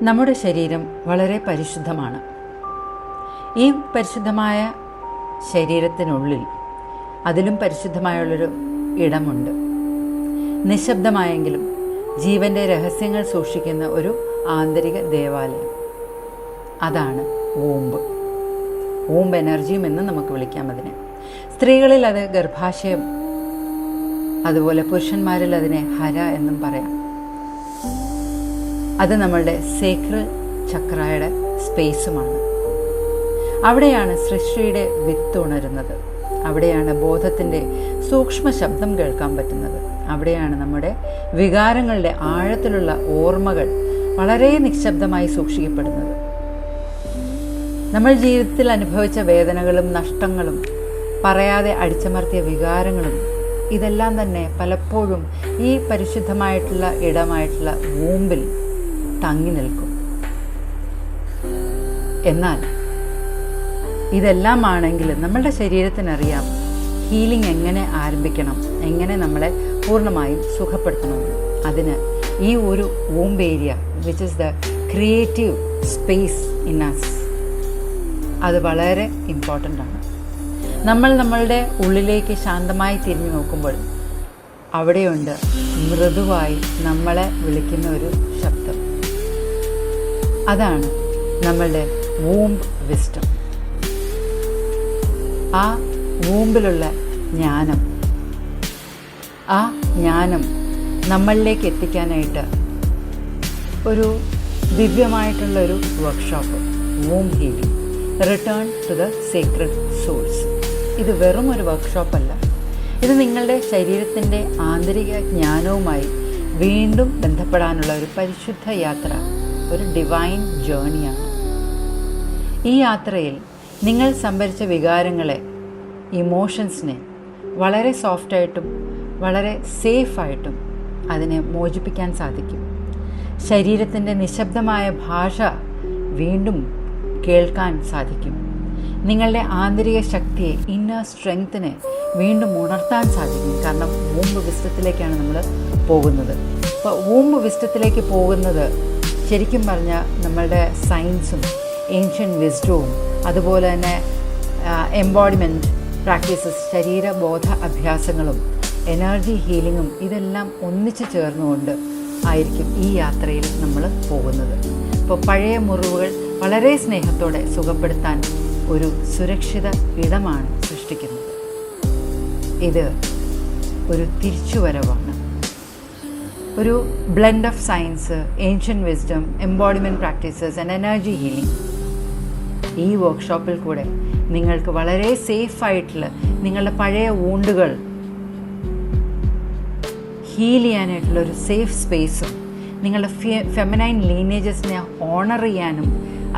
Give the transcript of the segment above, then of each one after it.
നമ്മുടെ ശരീരം വളരെ പരിശുദ്ധമാണ്. ഈ പരിശുദ്ധമായ ശരീരത്തിനുള്ളിൽ അതിലും പരിശുദ്ധമായുള്ളൊരു ഇടമുണ്ട്. നിശബ്ദമായെങ്കിലും ജീവൻ്റെ രഹസ്യങ്ങൾ സൂക്ഷിക്കുന്ന ഒരു ആന്തരിക ദേവാലയം. അതാണ് വൂമ്പ്. വൂമ്പ് എനർജിയും എന്ന് നമുക്ക് വിളിക്കാം അതിനെ. സ്ത്രീകളിൽ അത് ഗർഭാശയം, അതുപോലെ പുരുഷന്മാരിൽ അതിനെ ഹര എന്നും പറയാം. അത് നമ്മളുടെ സേക്രൽ ചക്രയുടെ സ്പേസുമാണ്. അവിടെയാണ് സൃഷ്ടിയുടെ വിത്ത് ഉണരുന്നത്. അവിടെയാണ് ബോധത്തിൻ്റെ സൂക്ഷ്മ ശബ്ദം കേൾക്കാൻ പറ്റുന്നത്. അവിടെയാണ് നമ്മുടെ വികാരങ്ങളുടെ ആഴത്തിലുള്ള ഓർമ്മകൾ വളരെ നിശബ്ദമായി സൂക്ഷിക്കപ്പെടുന്നത്. നമ്മൾ ജീവിതത്തിൽ അനുഭവിച്ച വേദനകളും നഷ്ടങ്ങളും പറയാതെ അടിച്ചമർത്തിയ വികാരങ്ങളും ഇതെല്ലാം തന്നെ പലപ്പോഴും ഈ പരിശുദ്ധമായിട്ടുള്ള ഇടമായിട്ടുള്ള വൂമ്പിൽ തങ്ങി നിൽക്കും. എന്നാൽ ഇതെല്ലാം ആണെങ്കിലും നമ്മളുടെ ശരീരത്തിനറിയാം ഹീലിംഗ് എങ്ങനെ ആരംഭിക്കണം, എങ്ങനെ നമ്മളെ പൂർണ്ണമായും സുഖപ്പെടുത്തണമെന്ന്. അതിന് ഈ ഒരു womb area which is the creative space in us, അത് വളരെ ഇമ്പോർട്ടൻ്റ് ആണ്. നമ്മൾ നമ്മളുടെ ഉള്ളിലേക്ക് ശാന്തമായി തിരിഞ്ഞു നോക്കുമ്പോൾ അവിടെയുണ്ട് മൃദുവായി നമ്മളെ വിളിക്കുന്ന ഒരു ശബ്ദം. അതാണ് നമ്മളുടെ വൂമ്പ് വിസ്ഡം. ആ വൂമ്പിലുള്ള ജ്ഞാനം, ആ ജ്ഞാനം നമ്മളിലേക്ക് എത്തിക്കാനായിട്ട് ഒരു ദിവ്യമായിട്ടുള്ളൊരു workshop, womb healing, return to the secret source. ഇത് വെറും ഒരു വർക്ക്ഷോപ്പല്ല. ഇത് നിങ്ങളുടെ ശരീരത്തിൻ്റെ ആന്തരിക ജ്ഞാനവുമായി വീണ്ടും ബന്ധപ്പെടാനുള്ള ഒരു പരിശുദ്ധ യാത്ര, ഒരു ഡിവൈൻ ജേണിയാണ്. ഈ യാത്രയിൽ നിങ്ങൾ സംഭരിച്ച വികാരങ്ങളെ, ഇമോഷൻസിനെ വളരെ സോഫ്റ്റായിട്ടും വളരെ സേഫായിട്ടും അതിനെ മോചിപ്പിക്കാൻ സാധിക്കും. ശരീരത്തിൻ്റെ നിശബ്ദമായ ഭാഷ വീണ്ടും കേൾക്കാൻ സാധിക്കും. നിങ്ങളുടെ ആന്തരിക ശക്തിയെ, ഇന്നർ സ്ട്രെങ്ത്തിനെ വീണ്ടും ഉണർത്താൻ സാധിക്കും. കാരണം വൂമ്പ് വിസ്ഡത്തിലേക്കാണ് നമ്മൾ പോകുന്നത്. അപ്പോൾ വൂമ്പ് വിസ്ഡത്തിലേക്ക് പോകുന്നത് ശരിക്കും പറഞ്ഞാൽ നമ്മളുടെ സയൻസും ഏൻഷ്യൻ്റ് വിസ്ഡവും അതുപോലെ തന്നെ എംബോഡിമെൻറ്റ് പ്രാക്ടീസസ്, ശരീരബോധ അഭ്യാസങ്ങളും എനർജി ഹീലിങ്ങും ഇതെല്ലാം ഒന്നിച്ചു ചേർന്നുകൊണ്ട് ആയിരിക്കും ഈ യാത്രയിൽ നമ്മൾ പോകുന്നത്. ഇപ്പോൾ പഴയ മുറിവുകൾ വളരെ സ്നേഹത്തോടെ സുഖപ്പെടുത്താൻ ഒരു സുരക്ഷിത ഇടമാണ് സൃഷ്ടിക്കുന്നത്. ഇത് ഒരു തിരിച്ചുവരവാണ്. ഒരു blend of science, ancient wisdom, embodiment practices and energy healing. ഈ വർക്ക്ഷോപ്പിൽ കൂടെ നിങ്ങൾക്ക് വളരെ സേഫായിട്ടുള്ള നിങ്ങളുടെ പഴയ വൂണ്ടുകൾ ഹീൽ ചെയ്യാനായിട്ടുള്ളൊരു സേഫ് സ്പേസും, നിങ്ങളുടെ ഫെമിനൈൻ ലീനേജസിനെ ഓണർ ചെയ്യാനും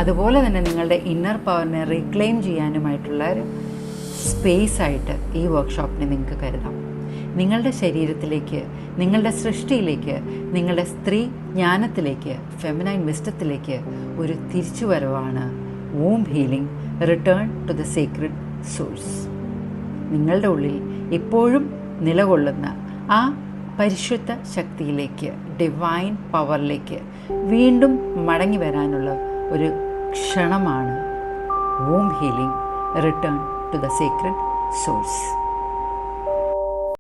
അതുപോലെ തന്നെ നിങ്ങളുടെ ഇന്നർ പവറിനെ റീക്ലെയിം ചെയ്യാനുമായിട്ടുള്ള ഒരു സ്പേസായിട്ട് ഈ വർക്ക്ഷോപ്പിനെ നിങ്ങൾക്ക് കരുതാം. നിങ്ങളുടെ ശരീരത്തിലേക്ക്, നിങ്ങളുടെ സൃഷ്ടിയിലേക്ക്, നിങ്ങളുടെ സ്ത്രീ ജ്ഞാനത്തിലേക്ക്, ഫെമിനൈൻ വിസ്ഡത്തിലേക്ക് ഒരു തിരിച്ചുവരവാണ് womb healing, return to the secret source. നിങ്ങളുടെ ഉള്ളിൽ ഇപ്പോഴും നിലകൊള്ളുന്ന ആ പരിശുദ്ധ ശക്തിയിലേക്ക്, ഡിവൈൻ പവറിലേക്ക് വീണ്ടും മടങ്ങി വരാനുള്ള ഒരു ക്ഷണമാണ് womb healing, return to the secret source.